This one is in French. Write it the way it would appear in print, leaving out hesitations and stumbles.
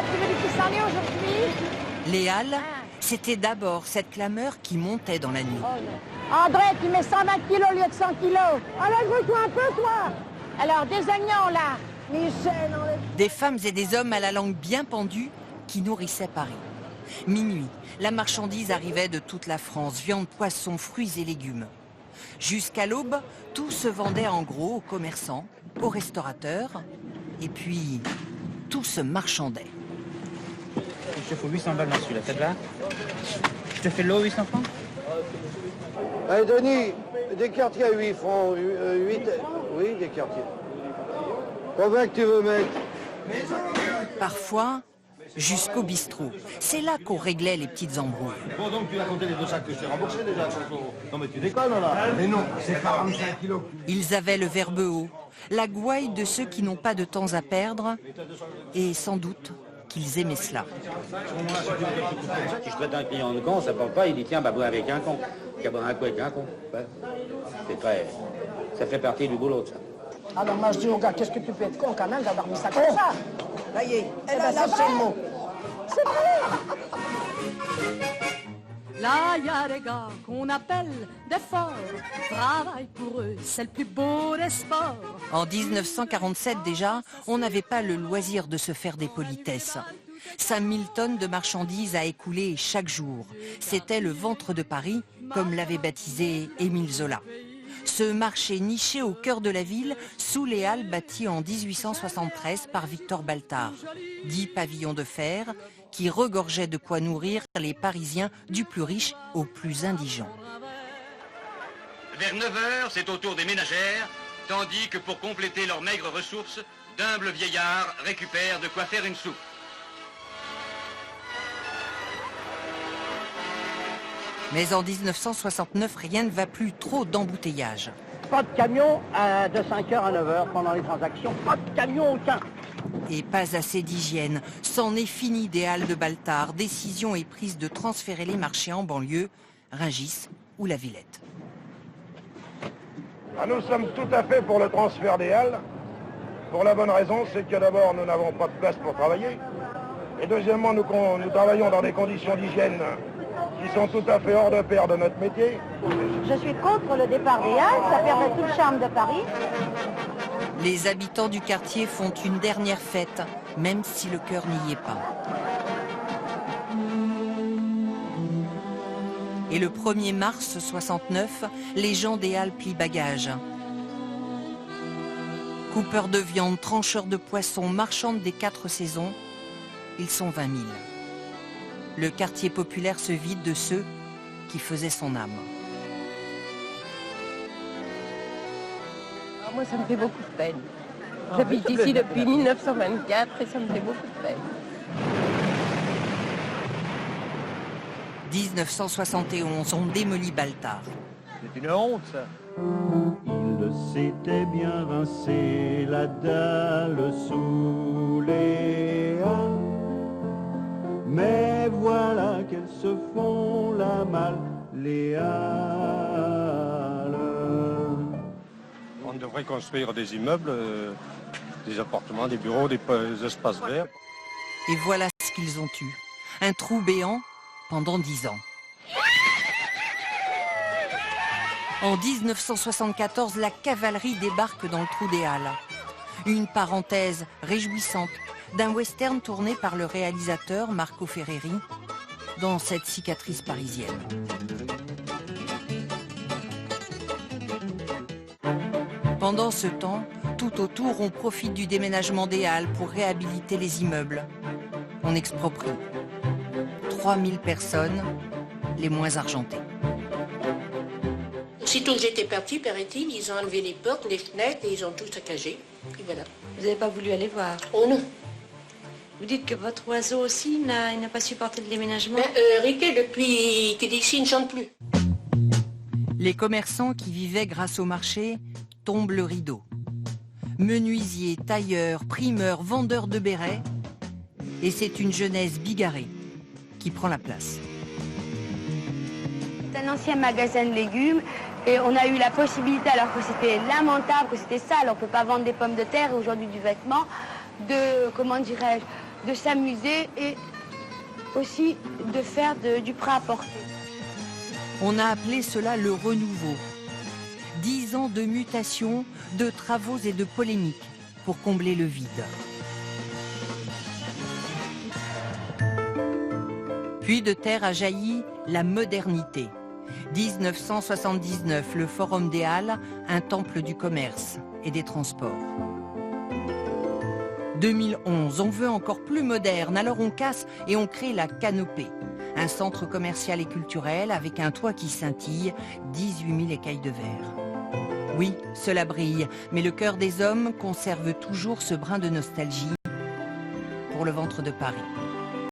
tu veux du pissenlit aujourd'hui? Les Halles, c'était d'abord cette clameur qui montait dans la nuit. André, tu mets 120 kilos au lieu de 100 kilos. Alors, grouille-toi un peu, toi. Alors, des oignons, là. Michel, Des femmes et des hommes à la langue bien pendue qui nourrissaient Paris. Minuit, la marchandise arrivait de toute la France, viande, poissons, fruits et légumes. Jusqu'à l'aube, tout se vendait en gros aux commerçants, aux restaurateurs, et puis tout se marchandait. Je te fais 800 balles dans celui-là, ça te va? Je te fais l'eau 800 francs? Allez, Denis, des quartiers à 8 francs, 8... Oui, des quartiers. Combien que tu veux mettre? Parfois, jusqu'au bistrot. C'est là qu'on réglait les petites embrouilles. Bon, donc tu as compté les 2 sacs que je t'ai remboursés déjà. Non, mais tu déconnes, là. Mais non, c'est 45 kilos. Ils avaient le verbe haut, la gouaille de ceux qui n'ont pas de temps à perdre, et sans doute qu'ils aimaient cela. Si je traite un client de con, ça parle pas, il dit tiens, bah bois avec un con. Qu'à boire un coup avec un con. Ouais. C'est très... Ça fait partie du boulot, ça. Alors, moi, je dis au gars, qu'est-ce que tu peux être con quand même d'avoir mis ça comme ça? Ça y est, Eh ben, c'est le mot. C'est vrai. Là, il y a des gars qu'on appelle des forts. Travail pour eux, c'est le plus beau des sports. En 1947 déjà, on n'avait pas le loisir de se faire des politesses. 5000 tonnes de marchandises à écouler chaque jour. C'était le ventre de Paris, comme l'avait baptisé Émile Zola. Ce marché niché au cœur de la ville, sous les halles bâties en 1873 par Victor Baltard. 10 pavillons de fer qui regorgeaient de quoi nourrir les Parisiens du plus riche au plus indigent. Vers 9h, c'est au tour des ménagères, tandis que pour compléter leurs maigres ressources, d'humbles vieillards récupèrent de quoi faire une soupe. Mais en 1969, rien ne va plus, trop d'embouteillages. Pas de camion de 5h à 9h pendant les transactions. Pas de camion aucun. Et pas assez d'hygiène. C'en est fini des halles de Baltard. Décision est prise de transférer les marchés en banlieue, Rungis ou la Villette. Nous sommes tout à fait pour le transfert des halles. Pour la bonne raison, c'est que d'abord, nous n'avons pas de place pour travailler. Et deuxièmement, nous travaillons dans des conditions d'hygiène qui sont tout à fait hors de pair de notre métier. Je suis contre le départ des halles, ça permet tout le charme de Paris. Les habitants du quartier font une dernière fête, même si le cœur n'y est pas. Et le 1er mars 69, les gens des halles plient bagages. Coupeurs de viande, trancheurs de poissons, marchands des 4 saisons, ils sont 20 000. Le quartier populaire se vide de ceux qui faisaient son âme. Moi, ça me fait beaucoup de peine. J'habite ici depuis 1924 et ça me fait beaucoup de peine. 1971, on démolit Baltard. C'est une honte, ça. Il s'était bien rincé la dalle sous les halles. Mais voilà qu'elles se font la malle, les halles. On devrait construire des immeubles, des appartements, des bureaux, des espaces verts. Et voilà ce qu'ils ont eu. Un trou béant pendant 10 ans. En 1974, la cavalerie débarque dans le trou des Halles. Une parenthèse réjouissante d'un western tourné par le réalisateur Marco Ferreri dans cette cicatrice parisienne. Pendant ce temps, tout autour, on profite du déménagement des Halles pour réhabiliter les immeubles. On exproprie 3000 personnes, les moins argentées. Aussitôt qu'ils étaient partis, paraît-il, ils ont enlevé les portes, les fenêtres et ils ont tout saccagé. Et voilà. Vous n'avez pas voulu aller voir? Oh non. Vous dites que votre oiseau aussi n'a pas supporté le déménagement? Riquet, depuis qu'il est ici, il ne chante plus. Les commerçants qui vivaient grâce au marché tombent le rideau. Menuisiers, tailleurs, primeurs, vendeurs de bérets. Et c'est une jeunesse bigarrée qui prend la place. C'est un ancien magasin de légumes et on a eu la possibilité, alors que c'était lamentable, que c'était sale, on ne peut pas vendre des pommes de terre et aujourd'hui du vêtement, de, comment dirais-je, de s'amuser et aussi de faire du prêt-à-porter. On a appelé cela le renouveau. 10 ans de mutations, de travaux et de polémiques pour combler le vide. Puis de terre a jailli la modernité. 1979, le Forum des Halles, un temple du commerce et des transports. 2011, on veut encore plus moderne, alors on casse et on crée la Canopée. Un centre commercial et culturel avec un toit qui scintille, 18 000 écailles de verre. Oui, cela brille, mais le cœur des hommes conserve toujours ce brin de nostalgie pour le ventre de Paris.